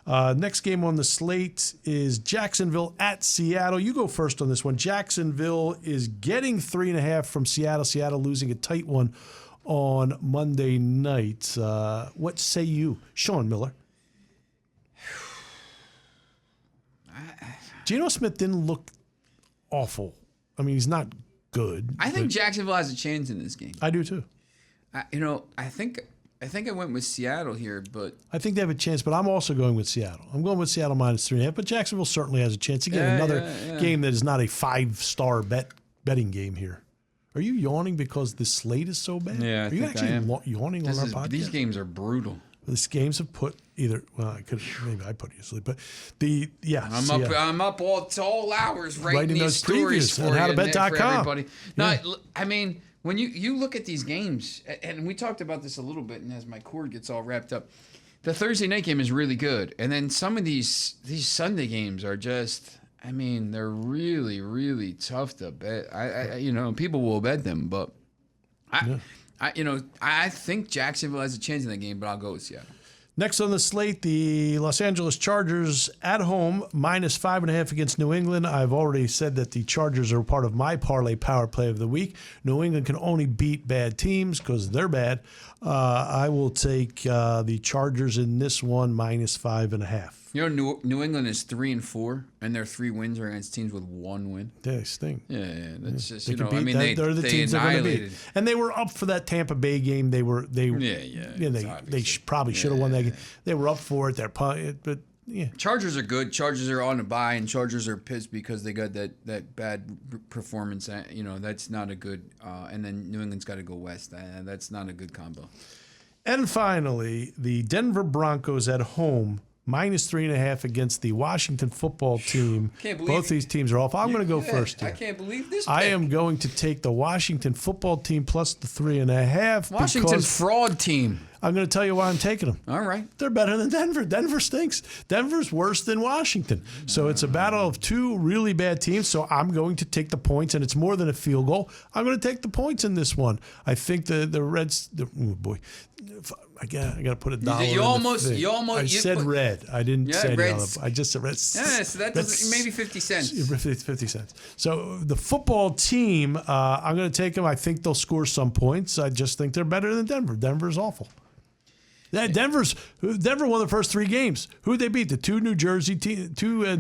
next game on the slate is Jacksonville at Seattle. You go first on this one. Jacksonville is getting 3.5 from Seattle. Seattle losing a tight one on Monday night. What say you, Sean Miller? Geno Smith didn't look awful. I mean, he's not good. I think Jacksonville has a chance in this game. I do too. I think I went with Seattle here, but I think they have a chance, but I'm also going with Seattle. I'm going with Seattle -3.5, but Jacksonville certainly has a chance. Again, another game that is not a 5-star betting game here. Are you yawning because the slate is so bad? Yeah, Are you actually yawning on our podcast? These games are brutal. These games have put maybe I put you to sleep, but I'm up all hours writing these stories for HowToBet.com. everybody. No, I mean, when you look at these games, and we talked about this a little bit, and as my cord gets all wrapped up, the Thursday night game is really good, and then some of these Sunday games are just, I mean, they're really, really tough to bet. People will bet them, but I think Jacksonville has a chance in that game, but I'll go with Seattle. Next on the slate, the Los Angeles Chargers at home, -5.5 against New England. I've already said that the Chargers are part of my Parlay Power Play of the week. New England can only beat bad teams because they're bad. I will take the Chargers in this one, -5.5. You know, New England is 3-4, and their 3 wins are against teams with 1 win. They stink. Yeah, that's just, they're the teams they're going to beat. And they were up for that Tampa Bay game. They probably should have won that game. They were up for it. But yeah. Chargers are good. Chargers are on a bye, and Chargers are pissed because they got that bad performance. That's not a good. And then New England's got to go west. That's not a good combo. And finally, the Denver Broncos at home, -3.5 against the Washington football team. Both these teams are off. I'm going to go first here. I can't believe this pick. I am going to take the Washington football team plus the 3.5. Washington fraud team. I'm going to tell you why I'm taking them. All right. They're better than Denver. Denver stinks. Denver's worse than Washington. So it's a battle of 2 really bad teams. So I'm going to take the points, and it's more than a field goal. I'm going to take the points in this one. I think the Reds. Oh boy, I got to put a dollar. You almost. I said red. I didn't say Reds. dollar. I just said red. Yeah, so that doesn't maybe 50 cents. 50 cents. So the football team, I'm going to take them. I think they'll score some points. I just think they're better than Denver. Denver's awful. Denver won the first 3 games. Who'd they beat? The 2 New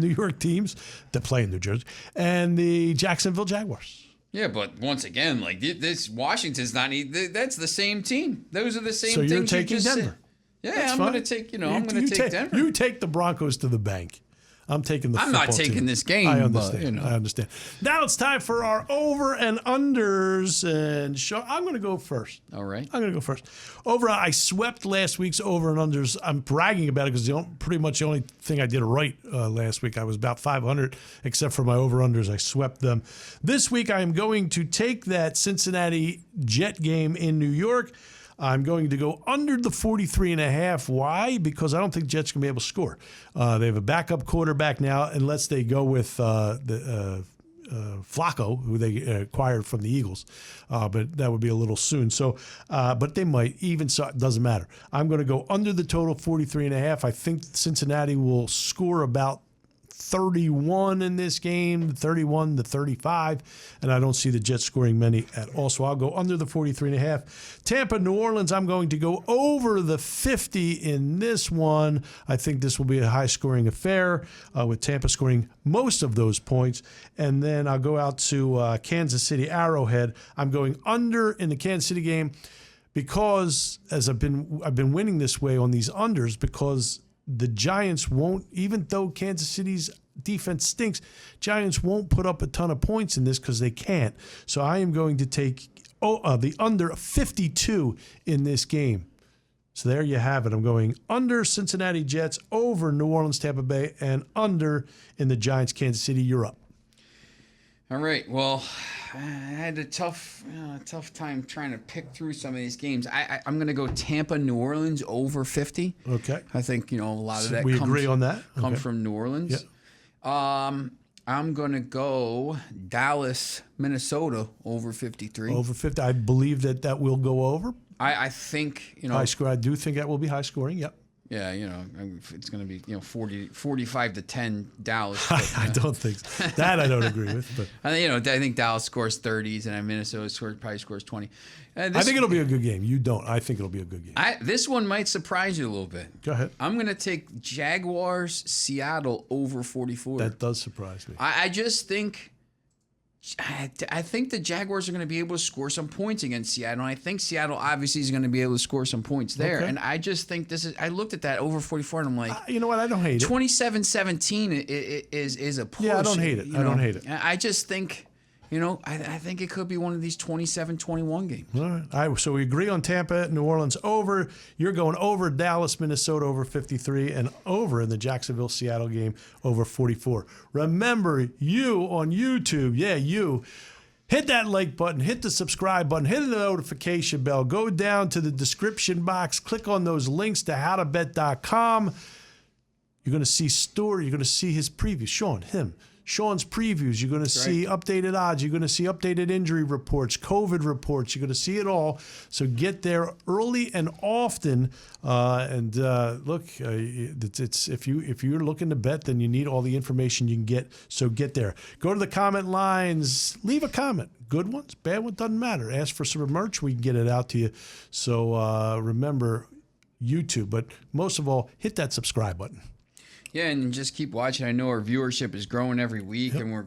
York teams that play in New Jersey, and the Jacksonville Jaguars. Yeah, but once again, like this, Washington's not. That's the same team. Those are the same things. So you're taking Denver. Yeah, I'm going to take. I'm going to take Denver. You take the Broncos to the bank. I'm taking the. I'm not taking this game. I understand. I understand. Now it's time for our over and unders, and I'm going to go first. All right. I'm going to go first. I swept last week's over and unders. I'm bragging about it because pretty much the only thing I did right last week. I was about 500, except for my over unders. I swept them. This week I am going to take that Cincinnati Jet game in New York. I'm going to go under the 43.5. Why? Because I don't think Jets can be able to score. They have a backup quarterback now, unless they go with Flacco, who they acquired from the Eagles. But that would be a little soon. So, but they might. Even so, it doesn't matter. I'm going to go under the total 43.5. I think Cincinnati will score about 31 in this game, 31-35, and I don't see the Jets scoring many at all. So I'll go under the 43.5. Tampa, New Orleans, I'm going to go over the 50 in this one. I think this will be a high-scoring affair with Tampa scoring most of those points. And then I'll go out to Kansas City Arrowhead. I'm going under in the Kansas City game because as I've been winning this way on these unders because the Giants won't, even though Kansas City's defense stinks, Giants won't put up a ton of points in this because they can't. So I am going to take the under 52 in this game. So there you have it. I'm going under Cincinnati Jets, over New Orleans Tampa Bay, and under in the Giants Kansas City. You're up. All right. Well, I had a tough time trying to pick through some of these games. I'm going to go Tampa, New Orleans over 50. Okay. I think a lot of that. We agree on that. Comes from New Orleans. Yeah. I'm going to go Dallas, Minnesota over 53. Over 50. I believe that will go over. I think high score. I do think that will be high scoring. Yep. Yeah, it's going to be 45-10 Dallas. But, I don't think so. That I don't agree with. But I think Dallas scores 30s and Minnesota probably scores 20. I think it'll be a good game. You don't. I think it'll be a good game. This one might surprise you a little bit. Go ahead. I'm going to take Jaguars Seattle over 44. That does surprise me. I just think. I think the Jaguars are going to be able to score some points against Seattle. And I think Seattle obviously is going to be able to score some points there. Okay. And I just think I looked at that over 44 and I'm like, you know what? I don't hate it. 27-17 is a push. Yeah, I don't hate it. I don't hate it. I just think, I think it could be one of these 27-21 games. All right. So we agree on Tampa, New Orleans over. You're going over Dallas, Minnesota over 53, and over in the Jacksonville, Seattle game over 44. Remember, you on YouTube, you hit that like button, hit the subscribe button, hit the notification bell, go down to the description box, click on those links to HowToBet.com. You're going to see Story. You're going to see his preview. Sean, him. Sean's previews. You're going to see updated odds. You're going to see updated injury reports, COVID reports. You're going to see it all. So get there early and often. Look, it's if you're looking to bet, then you need all the information you can get. So get there. Go to the comment lines. Leave a comment. Good ones, bad ones, doesn't matter. Ask for some merch. We can get it out to you. So remember YouTube, but most of all, hit that subscribe button. Yeah, and just keep watching. I know our viewership is growing every week, and we're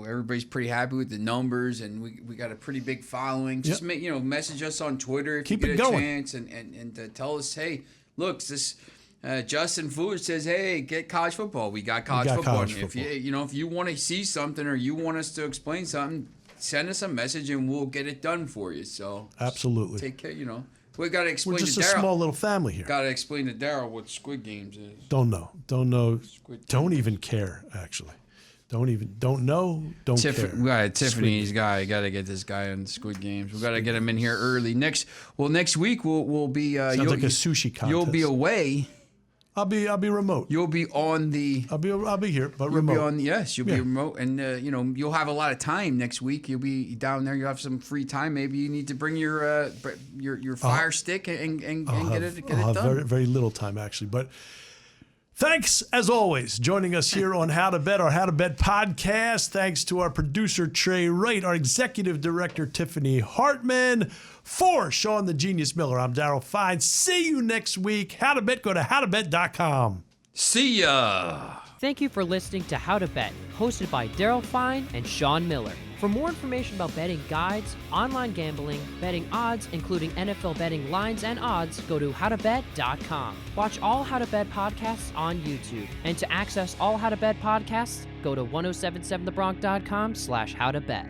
everybody's pretty happy with the numbers, and we got a pretty big following. Just message us on Twitter if you get a chance, and tell us, hey, look, this Justin Food says, hey, get college football. We got college football. If you want to see something or you want us to explain something, send us a message and we'll get it done for you. So absolutely, take care. We got to explain to Daryl. We're just a small little family here. Got to explain to Daryl what Squid Games is. Don't know. Don't even care. Actually, don't know. Don't care. We got Tiffany's guy. Got to get this guy on Squid Games. We got to get him in here early. Next week we'll be. Sounds like a sushi contest. You'll be away. I'll be remote. You'll be on the. I'll be here, but you'll remote. You'll be remote, and you'll have a lot of time next week. You'll be down there. You'll have some free time. Maybe you need to bring your fire stick and get it done. Very, very little time actually, but. Thanks, as always, joining us here on How to Bet, our How to Bet podcast. Thanks to our producer, Trey Wright, our executive director, Tiffany Hartman. For Sean the Genius Miller, I'm Daryl Fein. See you next week. How to Bet, go to howtobet.com. See ya. Thank you for listening to How to Bet, hosted by Daryl Fein and Sean Miller. For more information about betting guides, online gambling, betting odds, including NFL betting lines and odds, go to howtobet.com. Watch all How to Bet podcasts on YouTube. And to access all How to Bet podcasts, go to 1077thebronx.com/howtobet.